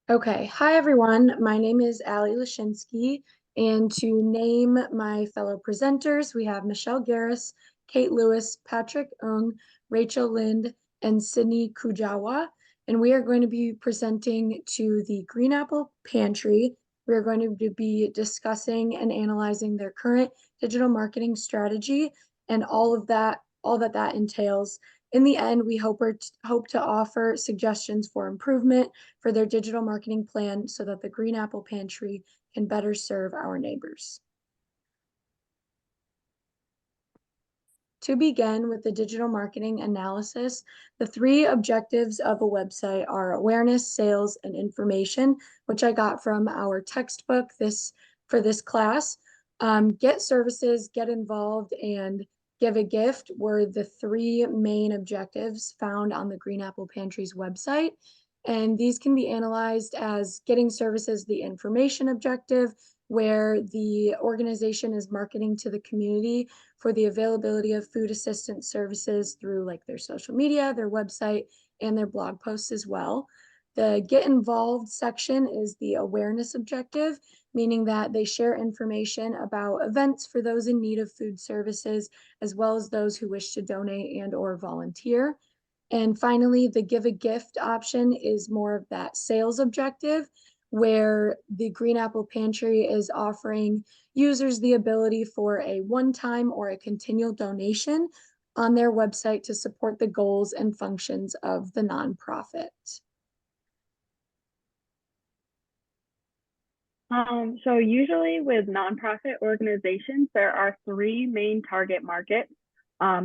Okay, hi everyone. My name is Allie Lashinsky, and to name my fellow presenters, we have Michelle Garris, Kate Lewis, Patrick Ung, Rachel Lind, and Sydney Kujawa. And we are going to be presenting to the Green Apple Pantry. We are going to be discussing and analyzing their current digital marketing strategy and all that entails. In the end, we hope to offer suggestions for improvement for their digital marketing plan so that the Green Apple Pantry can better serve our neighbors. To begin with the digital marketing analysis, the three objectives of a website are awareness, sales, and information, which I got from our textbook for this class. Get services, get involved, and give a gift were the three main objectives found on the Green Apple Pantry's website. And these can be analyzed as getting services, the information objective, where the organization is marketing to the community for the availability of food assistance services through like their social media, their website, and their blog posts as well. The get involved section is the awareness objective, meaning that they share information about events for those in need of food services, as well as those who wish to donate and or volunteer. And finally, the give a gift option is more of that sales objective, where the Green Apple Pantry is offering users the ability for a one-time or a continual donation on their website to support the goals and functions of the nonprofit. So usually with nonprofit organizations, there are three main target markets: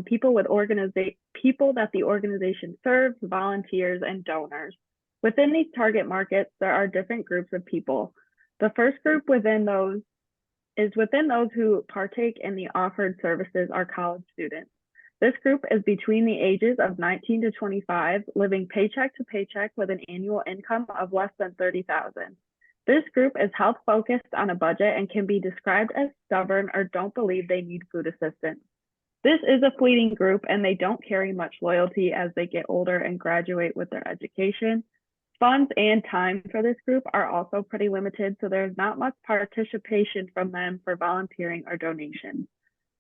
people that the organization serves, volunteers, and donors. Within these target markets, there are different groups of people. The first group within those who partake in the offered services are college students. This group is between the ages of 19 to 25, living paycheck to paycheck with an annual income of less than $30,000. This group is health focused on a budget and can be described as stubborn or don't believe they need food assistance. This is a fleeting group and they don't carry much loyalty as they get older and graduate with their education. Funds and time for this group are also pretty limited, so there's not much participation from them for volunteering or donations.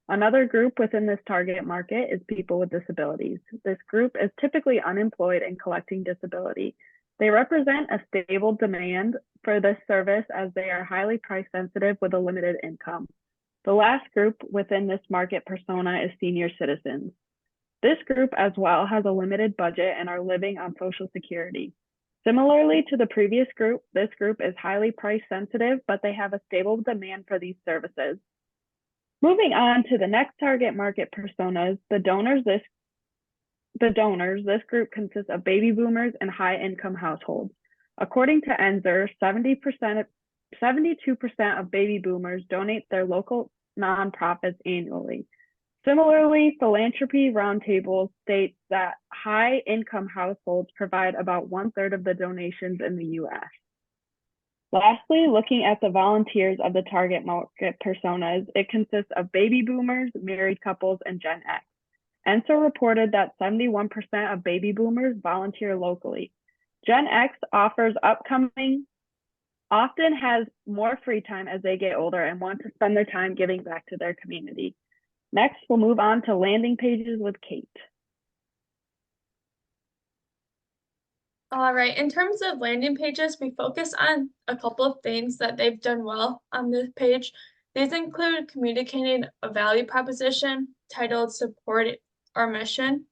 Another group within this target market is people with disabilities. This group is typically unemployed and collecting disability. They represent a stable demand for this service as they are highly price sensitive with a limited income. The last group within this market persona is senior citizens. This group as well has a limited budget and are living on Social Security. Similarly to the previous group, this group is highly price sensitive, but they have a stable demand for these services. Moving on to the next target market personas, the donors, this group consists of baby boomers and high-income households. According to NZER, 72% of baby boomers donate their local nonprofits annually. Similarly, Philanthropy Roundtable states that high-income households provide about 1/3 of the donations in the US. Lastly, looking at the volunteers of the target market personas, it consists of baby boomers, married couples, and Gen X. NSER reported that 71% of baby boomers volunteer locally. Gen X often has more free time as they get older and want to spend their time giving back to their community. Next, we'll move on to landing pages with Kate. All right, in terms of landing pages, we focus on a couple of things that they've done well on this page. These include communicating a value proposition titled Support Our Mission.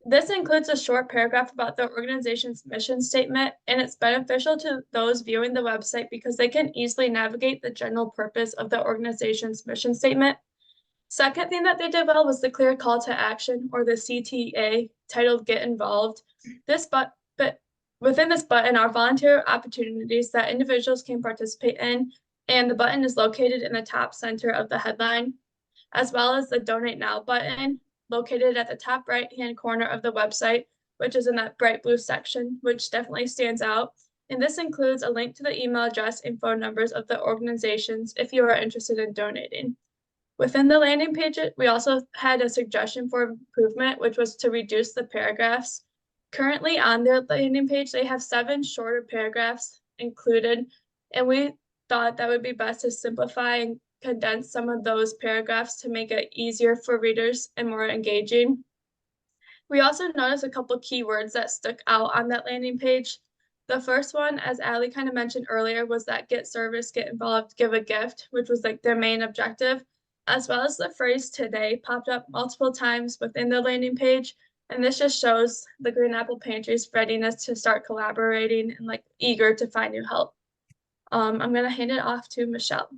This includes a short paragraph about the organization's mission statement, and it's beneficial to those viewing the website because they can easily navigate the general purpose of the organization's mission statement. Second thing that they did well was the clear call to action, or the CTA, titled Get Involved. But within this button are volunteer opportunities that individuals can participate in, and the button is located in the top center of the headline, as well as the Donate Now button, located at the top right-hand corner of the website, which is in that bright blue section, which definitely stands out. And this includes a link to the email address and phone numbers of the organizations if you are interested in donating. Within the landing page, we also had a suggestion for improvement, which was to reduce the paragraphs. Currently on their landing page, they have 7 shorter paragraphs included, and we thought that would be best to simplify and condense some of those paragraphs to make it easier for readers and more engaging. We also noticed a couple keywords that stuck out on that landing page. The first one, as Allie kind of mentioned earlier, was that get service, get involved, give a gift, which was like their main objective, as well as the phrase today popped up multiple times within the landing page. And this just shows the Green Apple Pantry's readiness to start collaborating and like eager to find new help. I'm gonna hand it off to Michelle.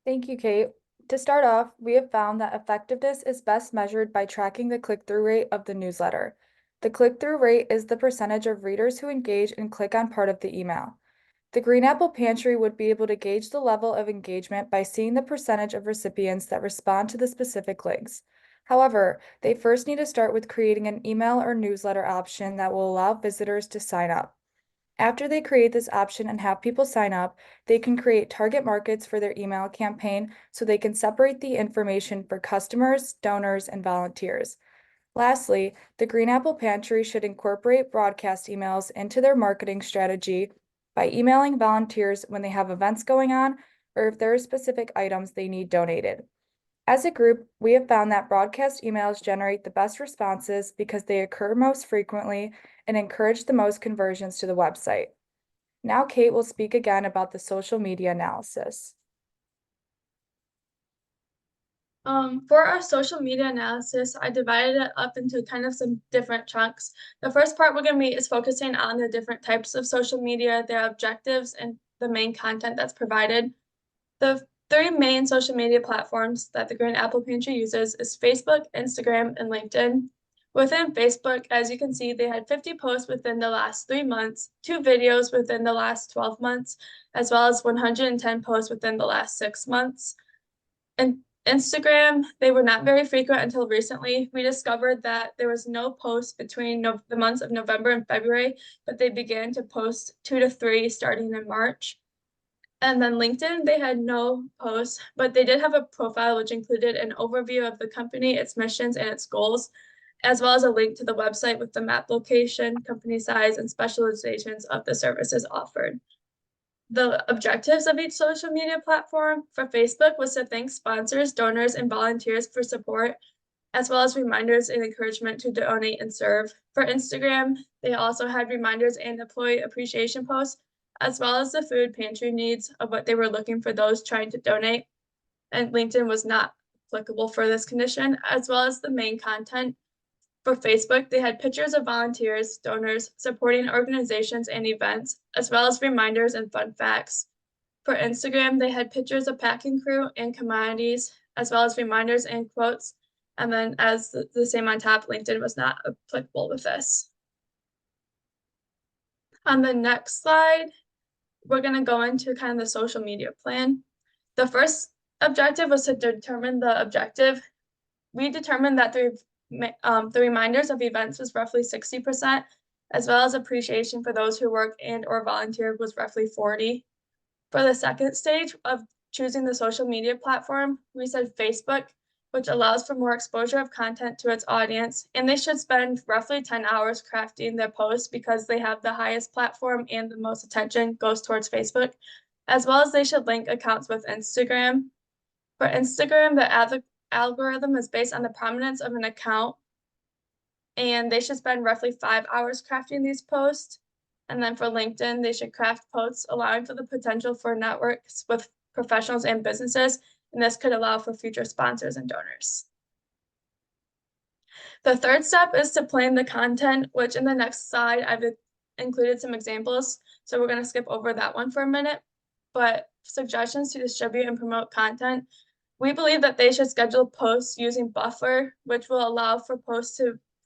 Thank you, Kate. To start off, we have found that effectiveness is best measured by tracking the click-through rate of the newsletter. The click-through rate is the percentage of readers who engage and click on part of the email. The Green Apple Pantry would be able to gauge the level of engagement by seeing the percentage of recipients that respond to the specific links. However, they first need to start with creating an email or newsletter option that will allow visitors to sign up. After they create this option and have people sign up, they can create target markets for their email campaign so they can separate the information for customers, donors, and volunteers. Lastly, the Green Apple Pantry should incorporate broadcast emails into their marketing strategy by emailing volunteers when they have events going on or if there are specific items they need donated. As a group, we have found that broadcast emails generate the best responses because they occur most frequently and encourage the most conversions to the website. Now Kate will speak again about the social media analysis. For our social media analysis, I divided it up into kind of some different chunks. The first part we're going to be is focusing on the different types of social media, their objectives, and the main content that's provided. The three main social media platforms that the Green Apple Pantry uses is Facebook, Instagram, and LinkedIn. Within Facebook, as you can see, they had 50 posts within the last 3 months, 2 videos within the last 12 months, as well as 110 posts within the last 6 months. And Instagram, they were not very frequent until recently. We discovered that there was no post between the months of November and February, but they began to post 2 to 3 starting in March. And then LinkedIn, they had no posts, but they did have a profile which included an overview of the company, its missions, and its goals, as well as a link to the website with the map location, company size, and specializations of the services offered. The objectives of each social media platform for Facebook was to thank sponsors, donors, and volunteers for support, as well as reminders and encouragement to donate and serve. For Instagram, they also had reminders and employee appreciation posts, as well as the food pantry needs of what they were looking for those trying to donate. And LinkedIn was not applicable for this condition, as well as the main content. For Facebook, they had pictures of volunteers, donors, supporting organizations and events, as well as reminders and fun facts. For Instagram, they had pictures of packing crew and commodities, as well as reminders and quotes. And then as the same on top, LinkedIn was not applicable with this. On the next slide, we're going to go into kind of the social media plan. The first objective was to determine the objective. We determined that the reminders of events was roughly 60%, as well as appreciation for those who work and or volunteer was roughly 40%. For the second stage of choosing the social media platform, we said Facebook, which allows for more exposure of content to its audience, and they should spend roughly 10 hours crafting their posts because they have the highest platform and the most attention goes towards Facebook, as well as they should link accounts with Instagram. For Instagram, the algorithm is based on the prominence of an account, and they should spend roughly 5 hours crafting these posts. And then for LinkedIn, they should craft posts allowing for the potential for networks with professionals and businesses, and this could allow for future sponsors and donors. The third step is to plan the content, which in the next slide, I've included some examples. So we're going to skip over that one for a minute, but suggestions to distribute and promote content. We believe that they should schedule posts using Buffer, which will allow for posts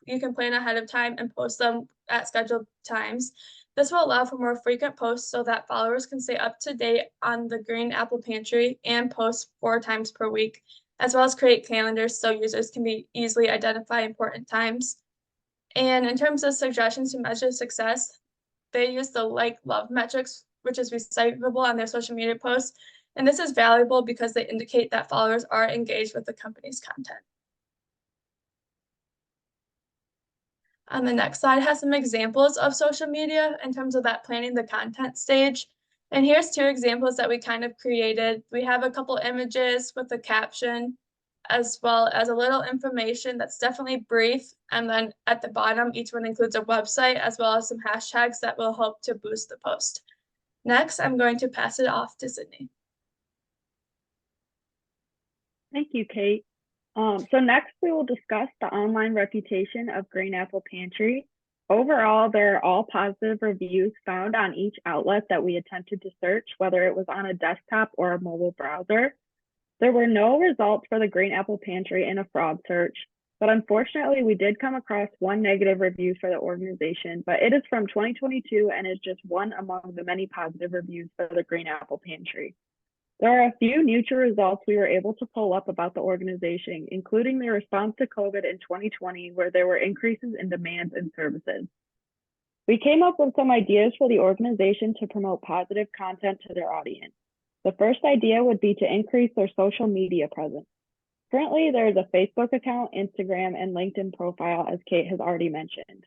you can plan ahead of time and post them at scheduled times. This will allow for more frequent posts so that followers can stay up to date on the Green Apple Pantry and post 4 times per week, as well as create calendars so users can easily identify important times. And in terms of suggestions to measure success, they use the like-love metrics, which is recitable on their social media posts. And this is valuable because they indicate that followers are engaged with the company's content. On the next slide has some examples of social media in terms of that planning the content stage. And here's two examples that we kind of created. We have a couple images with a caption, as well as a little information that's definitely brief. And then at the bottom, each one includes a website as well as some hashtags that will help to boost the post. Next, I'm going to pass it off to Sydney. Thank you, Kate. So next we will discuss the online reputation of Green Apple Pantry. Overall, there are all positive reviews found on each outlet that we attempted to search, whether it was on a desktop or a mobile browser. There were no results for the Green Apple Pantry in a fraud search, but unfortunately we did come across one negative review for the organization, but it is from 2022 and is just one among the many positive reviews for the Green Apple Pantry. There are a few neutral results we were able to pull up about the organization, including the response to COVID in 2020, where there were increases in demands and services. We came up with some ideas for the organization to promote positive content to their audience. The first idea would be to increase their social media presence. Currently, there is a Facebook account, Instagram, and LinkedIn profile, as Kate has already mentioned.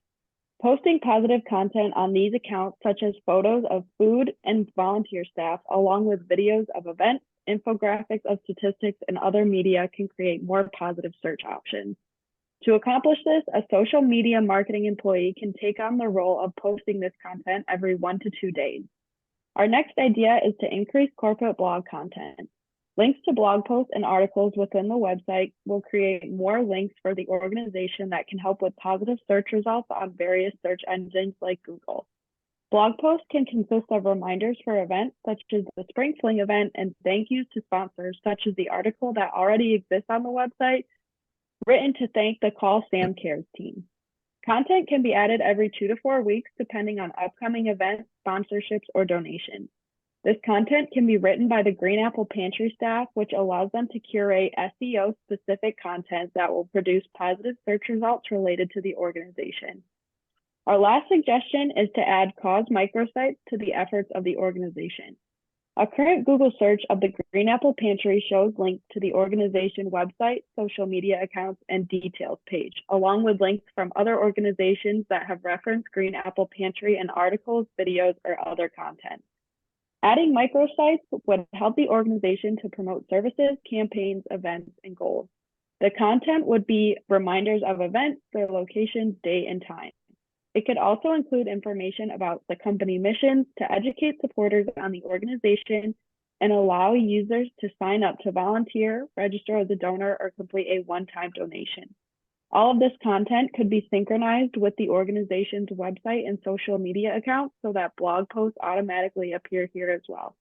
Posting positive content on these accounts, such as photos of food and volunteer staff, along with videos of events, infographics of statistics, and other media can create more positive search options. To accomplish this, a social media marketing employee can take on the role of posting this content every 1 to 2 days. Our next idea is to increase corporate blog content. Links to blog posts and articles within the website will create more links for the organization that can help with positive search results on various search engines like Google. Blog posts can consist of reminders for events such as the Spring Fling event and thank yous to sponsors such as the article that already exists on the website, written to thank the Call Sam Cares team. Content can be added every 2 to 4 weeks depending on upcoming events, sponsorships, or donations. This content can be written by the Green Apple Pantry staff, which allows them to curate SEO-specific content that will produce positive search results related to the organization. Our last suggestion is to add cause microsites to the efforts of the organization. A current Google search of the Green Apple Pantry shows links to the organization website, social media accounts, and details page, along with links from other organizations that have referenced Green Apple Pantry in articles, videos, or other content. Adding microsites would help the organization to promote services, campaigns, events, and goals. The content would be reminders of events, their locations, date, and time. It could also include information about the company missions to educate supporters on the organization and allow users to sign up to volunteer, register as a donor, or complete a one-time donation. All of this content could be synchronized with the organization's website and social media accounts so that blog posts automatically appear here as well.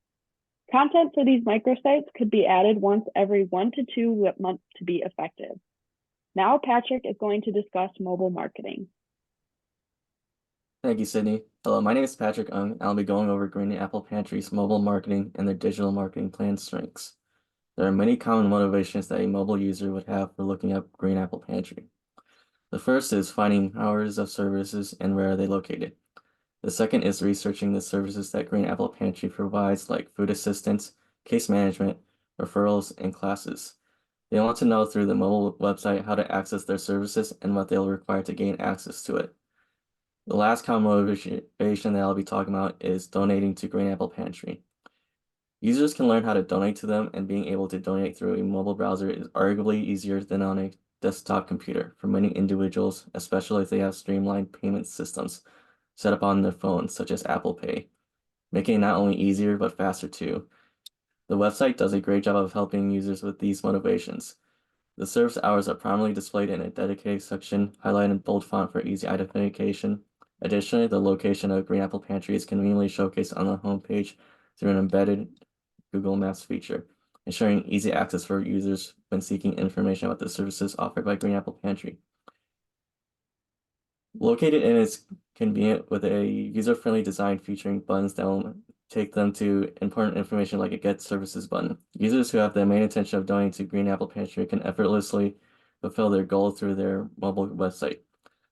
Content for these microsites could be added once every 1 to 2 months to be effective. Now Patrick is going to discuss mobile marketing. Thank you, Sydney. Hello, my name is Patrick Ung, and I'll be going over Green Apple Pantry's mobile marketing and their digital marketing plan strengths. There are many common motivations that a mobile user would have for looking up Green Apple Pantry. The first is finding hours of services and where are they located. The second is researching the services that Green Apple Pantry provides, like food assistance, case management, referrals, and classes. They want to know through the mobile website how to access their services and what they'll require to gain access to it. The last common motivation that I'll be talking about is donating to Green Apple Pantry. Users can learn how to donate to them, and being able to donate through a mobile browser is arguably easier than on a desktop computer for many individuals, especially if they have streamlined payment systems set up on their phones, such as Apple Pay, making it not only easier but faster too. The website does a great job of helping users with these motivations. The service hours are prominently displayed in a dedicated section, highlighted in bold font for easy identification. Additionally, the location of Green Apple Pantry is conveniently showcased on the homepage through an embedded Google Maps feature, ensuring easy access for users when seeking information about the services offered by Green Apple Pantry. Located in its convenient with a user-friendly design featuring buttons that will take them to important information like a Get Services button. Users who have the main intention of donating to Green Apple Pantry can effortlessly fulfill their goal through their mobile website.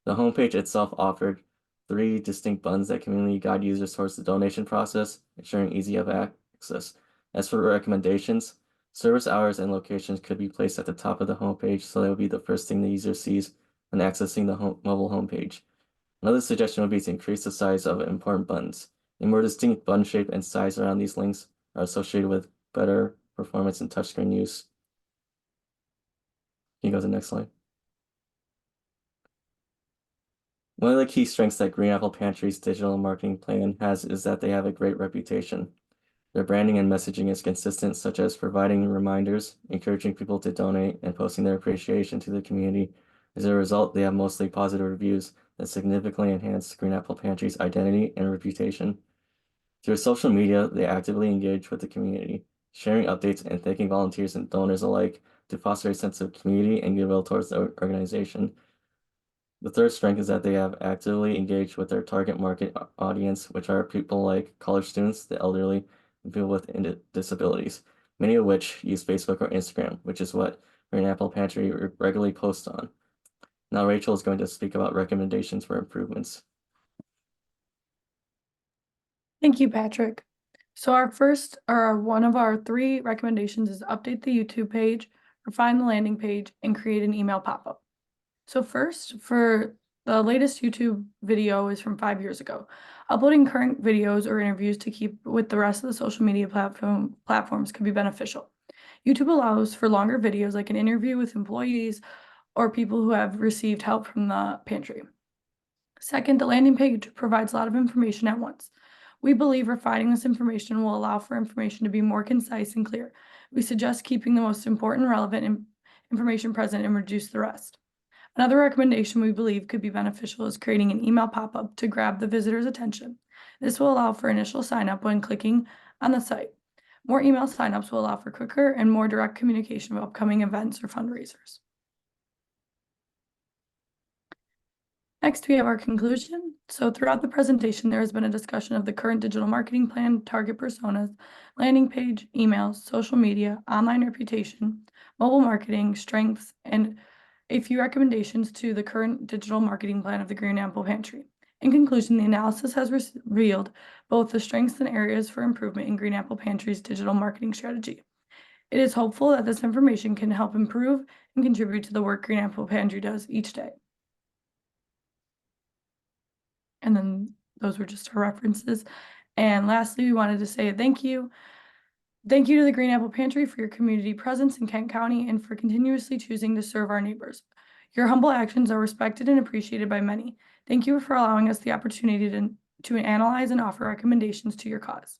The homepage itself offered 3 distinct buttons that conveniently guide users towards the donation process, ensuring easy access. As for recommendations, service hours and locations could be placed at the top of the homepage, so that will be the first thing the user sees when accessing the mobile homepage. Another suggestion would be to increase the size of important buttons. A more distinct button shape and size around these links are associated with better performance and touchscreen use. Can you go to the next slide? One of the key strengths that Green Apple Pantry's digital marketing plan has is that they have a great reputation. Their branding and messaging is consistent, such as providing reminders, encouraging people to donate, and posting their appreciation to the community. As a result, they have mostly positive reviews that significantly enhance Green Apple Pantry's identity and reputation. Through social media, they actively engage with the community, sharing updates and thanking volunteers and donors alike to foster a sense of community and goodwill towards the organization. The third strength is that they have actively engaged with their target market audience, which are people like college students, the elderly, and people with disabilities, many of which use Facebook or Instagram, which is what Green Apple Pantry regularly posts on. Now Rachel is going to speak about recommendations for improvements. Thank you, Patrick. So one of our 3 recommendations is update the YouTube page, refine the landing page, and create an email pop-up. So first, for the latest YouTube video is from 5 years ago. Uploading current videos or interviews to keep with the rest of the social media platforms could be beneficial. YouTube allows for longer videos like an interview with employees or people who have received help from the pantry. Second, the landing page provides a lot of information at once. We believe refining this information will allow for information to be more concise and clear. We suggest keeping the most important, relevant information present and reduce the rest. Another recommendation we believe could be beneficial is creating an email pop-up to grab the visitor's attention. This will allow for initial sign-up when clicking on the site. More email sign-ups will allow for quicker and more direct communication of upcoming events or fundraisers. Next, we have our conclusion. So throughout the presentation, there has been a discussion of the current digital marketing plan, target personas, landing page, emails, social media, online reputation, mobile marketing, strengths, and a few recommendations to the current digital marketing plan of the Green Apple Pantry. In conclusion, the analysis has revealed both the strengths and areas for improvement in Green Apple Pantry's digital marketing strategy. It is hopeful that this information can help improve and contribute to the work Green Apple Pantry does each day. And then those were just our references. And lastly, we wanted to say thank you. Thank you to the Green Apple Pantry for your community presence in Kent County and for continuously choosing to serve our neighbors. Your humble actions are respected and appreciated by many. Thank you for allowing us the opportunity to analyze and offer recommendations to your cause.